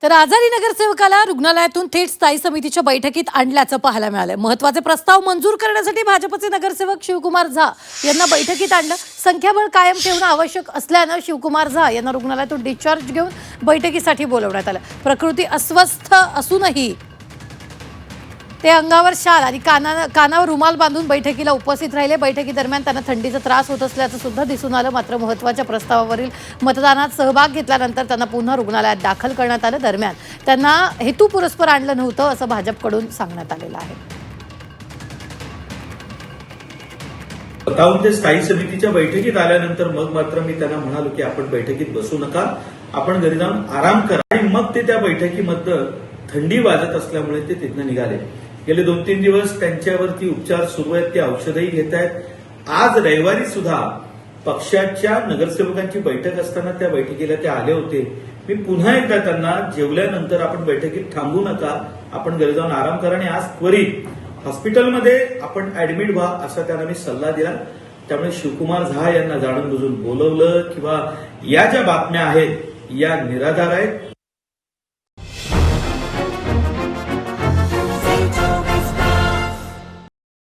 तर आजारी नगरसेवकाला रुग्णालयातून थेट स्थायी समितीच्या बैठकीत आणल्याचं पाहायला मिळालं। महत्त्वाचे प्रस्ताव मंजूर करण्यासाठी भाजपचे नगरसेवक शिवकुमार झा यांना बैठकीत आणलं। संख्याबळ कायम ठेवणं आवश्यक असल्यानं शिवकुमार झा यांना रुग्णालयातून डिस्चार्ज घेऊन बैठकीसाठी बोलवण्यात आलं। प्रकृती अस्वस्थ असूनही ते अंगावर शाल आणि कानावर रुमाल बांधून बैठकीला उपस्थित राहिले। बैठकीदरम्यान त्यांना थंडीचा त्रास होत असल्याचं सुद्धा दिसून आलं। मात्र महत्त्वाच्या प्रस्तावावरील मतदानात सहभाग घेतल्यानंतर त्यांना पुन्हा रुग्णालयात दाखल करण्यात आलं। दरम्यान त्यांना हेतुपुरस्पर आणलं नव्हतं असं भाजपकडून सांगण्यात आलेलं आहे। स्वतःहून ते स्थायी समितीच्या बैठकीत आल्यानंतर मग मात्र मी त्यांना म्हणालो की आपण बैठकीत बसू नका, आपण घरी जाऊन आराम करा। आणि मग ते त्या बैठकीमध्ये थंडी वाजत असल्यामुळे ते तिथनं निघाले। गेले 2-3 दिवस त्यांच्यावरती उपचार सुरू आहेत, ते औषधही घेत आहेत। आज रविवारी सुद्धा पक्षाच्या नगरसेवकांची बैठक असताना त्या बैठकीला ते आले होते। मी पुन्हा एकदा त्यांना जेवल्यानंतर आपण बैठकीत थांबू नका, आपण घरी जाऊन आराम करा आणि आज त्वरित हॉस्पिटलमध्ये आपण ऍडमिट व्हा असा त्यांना मी सल्ला दिला। त्यामुळे शिवकुमार झा यांना जाणून बुजून बोलवलं किंवा या ज्या बातम्या आहेत या निराधार आहेत।